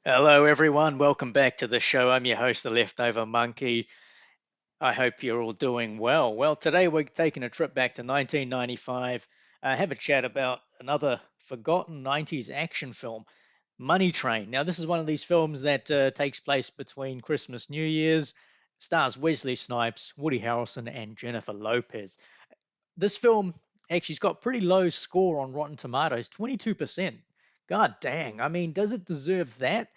Hello, everyone. Welcome back to the show. I'm your host, the Leftover Monkey. I hope you're all doing well. Well, today we're taking a trip back to 1995. Have a chat about another forgotten 90s action film, Money Train. Now, this is one of these films that takes place between Christmas, New Year's, stars Wesley Snipes, Woody Harrelson, and Jennifer Lopez. This film actually's got pretty low score on Rotten Tomatoes, 22%. God dang. I mean, does it deserve that?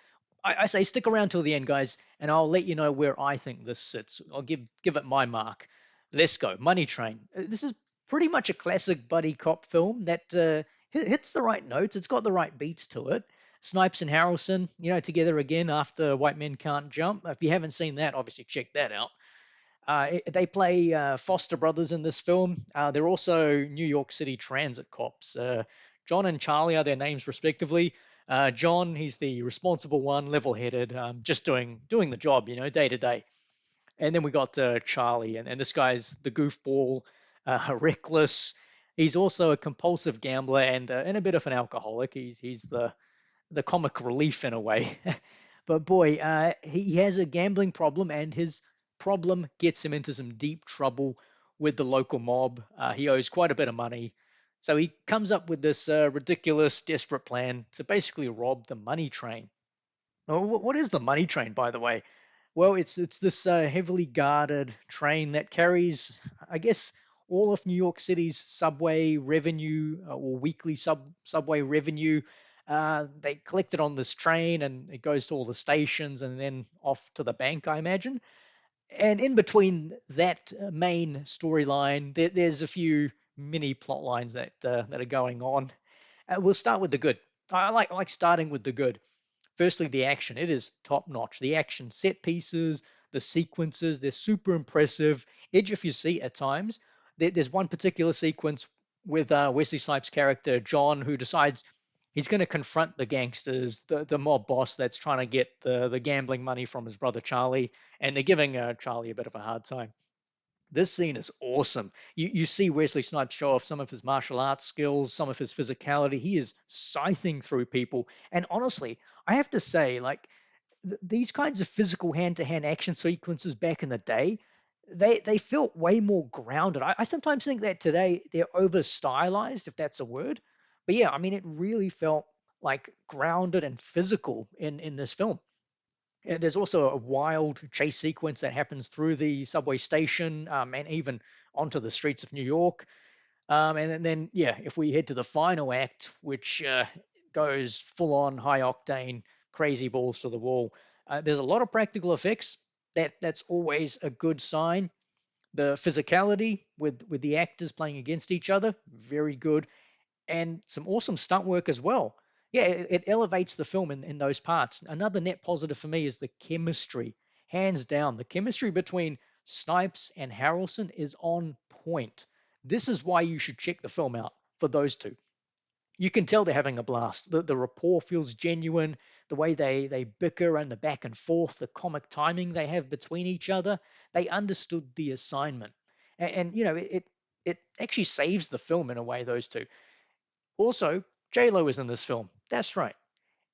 I say stick around till the end, guys, and I'll let you know where I think this sits. I'll give it my mark. Let's go. Money Train. This is pretty much a classic buddy cop film that hits the right notes. It's got the right beats to it. Snipes and Harrelson, together again after White Men Can't Jump. If you haven't seen that, obviously check that out. They play foster brothers in this film. They're also New York City transit cops. John and Charlie are their names respectively. John, he's the responsible one, level-headed, just doing the job, day to day. And then we got Charlie, and this guy's the goofball, reckless. He's also a compulsive gambler and a bit of an alcoholic. He's the comic relief in a way. But boy, he has a gambling problem, and his problem gets him into some deep trouble with the local mob. He owes quite a bit of money. So he comes up with this ridiculous, desperate plan to basically rob the money train. What is the money train, by the way? Well, it's this heavily guarded train that carries, I guess, all of New York City's subway revenue or weekly subway revenue. They collect it on this train, and it goes to all the stations and then off to the bank, I imagine. And in between that main storyline, there's a few mini plot lines that are going on. We'll start with the good. I like starting with the good. Firstly, the action. It is top notch. The action set pieces, the sequences, they're super impressive. Edge of your seat at times. There's one particular sequence with Wesley Snipes' character, John, who decides he's going to confront the gangsters, the mob boss that's trying to get the gambling money from his brother Charlie, and they're giving Charlie a bit of a hard time. This scene is awesome. You see Wesley Snipes show off some of his martial arts skills, some of his physicality. He is scything through people. And honestly, I have to say, like these kinds of physical hand-to-hand action sequences back in the day, they felt way more grounded. I sometimes think that today they're over stylized, if that's a word. But yeah, I mean, it really felt like grounded and physical in this film. There's also a wild chase sequence that happens through the subway station and even onto the streets of New York. And then, yeah, if we head to the final act, which goes full on high octane, crazy balls to the wall, there's a lot of practical effects. That's always a good sign. The physicality with the actors playing against each other, very good, and some awesome stunt work as well. Yeah, it elevates the film in those parts. Another net positive for me is the chemistry. Hands down, the chemistry between Snipes and Harrelson is on point. This is why you should check the film out for those two. You can tell they're having a blast. The rapport feels genuine. The way they bicker and the back and forth, the comic timing they have between each other, they understood the assignment. And it actually saves the film in a way, those two. Also, J-Lo is in this film. That's right.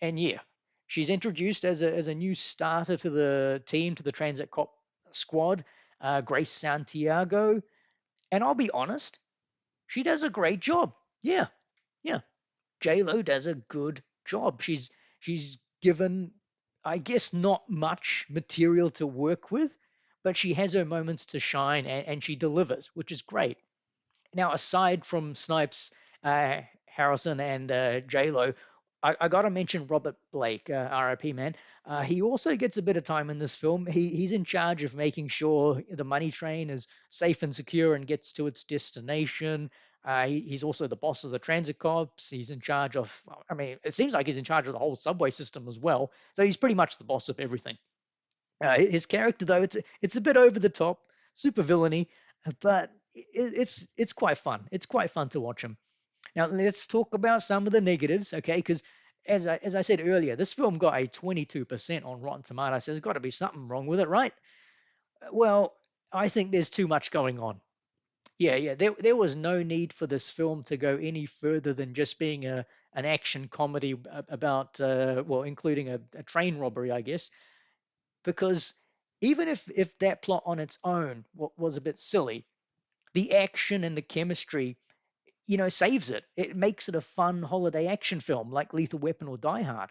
And yeah, she's introduced as a new starter to the team, to the Transit Cop squad, Grace Santiago. And I'll be honest, she does a great job. Yeah, yeah. J-Lo does a good job. She's given, I guess, not much material to work with, but she has her moments to shine and she delivers, which is great. Now, aside from Snipes, uh, Harrison, and J Lo, I got to mention Robert Blake, RIP man. He also gets a bit of time in this film. He's in charge of making sure the money train is safe and secure and gets to its destination. He's also the boss of the transit cops. He's in charge of, I mean, it seems like he's in charge of the whole subway system as well. So he's pretty much the boss of everything. His character, though, it's a bit over the top, super villainy, but it's quite fun. It's quite fun to watch him. Now let's talk about some of the negatives, okay? Because as I said earlier, this film got a 22% on Rotten Tomatoes. So there's got to be something wrong with it, right? Well, I think there's too much going on. Yeah. There was no need for this film to go any further than just being an action comedy about, well, including a train robbery, I guess, because even if that plot on its own was a bit silly, the action and the chemistry, saves it. It makes it a fun holiday action film like Lethal Weapon or Die Hard.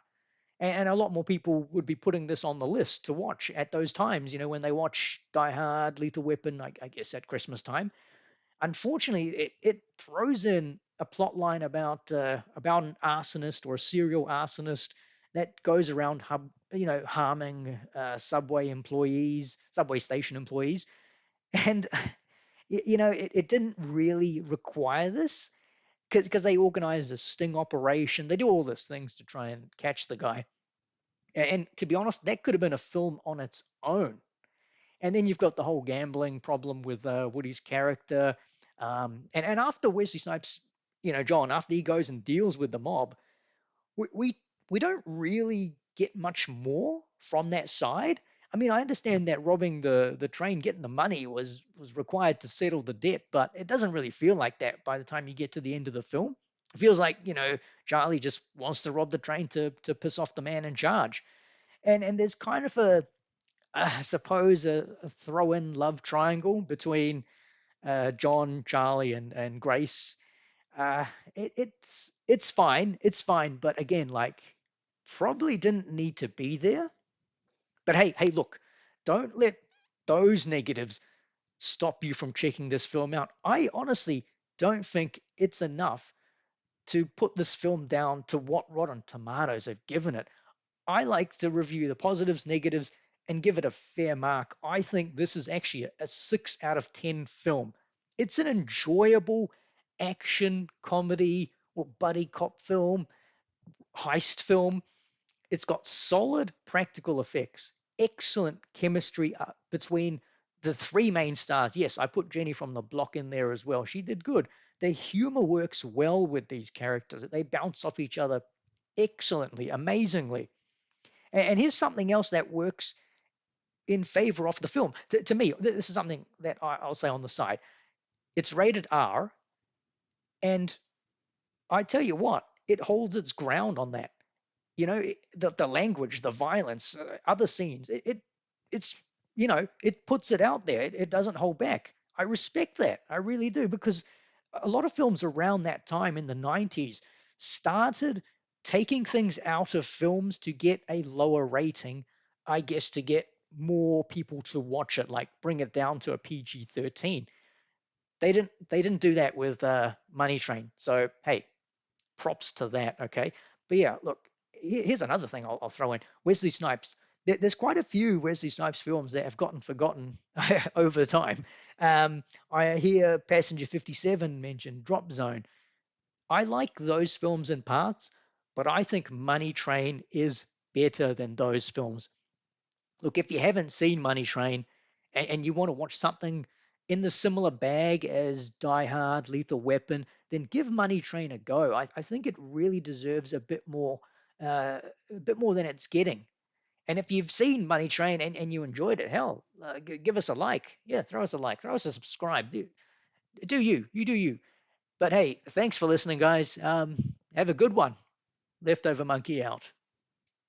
And a lot more people would be putting this on the list to watch at those times, when they watch Die Hard, Lethal Weapon, I guess at Christmas time. Unfortunately, it throws in a plot line about an arsonist or a serial arsonist that goes around harming subway station employees, and it didn't really require this because they organize a sting operation. They do all these things to try and catch the guy. And to be honest, that could have been a film on its own. And then you've got the whole gambling problem with Woody's character. And after Wesley Snipes, John, after he goes and deals with the mob, we, we we don't really get much more from that side. I mean, I understand that robbing the train, getting the money was required to settle the debt, but it doesn't really feel like that by the time you get to the end of the film. It feels like, Charlie just wants to rob the train to piss off the man in charge. And there's kind of I suppose a throw-in love triangle between John, Charlie, and Grace. uh, it's fine. It's fine. But again, like, probably didn't need to be there. But hey, look, don't let those negatives stop you from checking this film out. I honestly don't think it's enough to put this film down to what Rotten Tomatoes have given it. I like to review the positives, negatives, and give it a fair mark. I think this is actually a 6 out of 10 film. It's an enjoyable action comedy or buddy cop film, heist film. It's got solid practical effects, excellent chemistry between the three main stars. Yes, I put Jenny from the Block in there as well. She did good. The humor works well with these characters. They bounce off each other excellently, amazingly. And here's something else that works in favor of the film. To me, this is something that I'll say on the side. It's rated R, and I tell you what, it holds its ground on that. The language, the violence, other scenes, it's it puts it out there. It doesn't hold back. I respect that. I really do, because a lot of films around that time in the 90s started taking things out of films to get a lower rating, I guess, to get more people to watch it, like bring it down to a PG-13. They didn't do that with Money Train. So hey, props to that. Okay, but yeah, look, here's another thing I'll throw in: Wesley Snipes. There's quite a few Wesley Snipes films that have gotten forgotten over time. I hear Passenger 57 mentioned, Drop Zone. I like those films in parts, but I think Money Train is better than those films. Look, if you haven't seen Money Train and you want to watch something in the similar bag as Die Hard, Lethal Weapon, then give Money Train a go. I think it really deserves a bit more than it's getting. And if you've seen Money Train and you enjoyed it, hell, give us a like. Yeah, throw us a like, throw us a subscribe. Do you? You do you. But hey, thanks for listening, guys. Have a good one. Leftover Monkey out.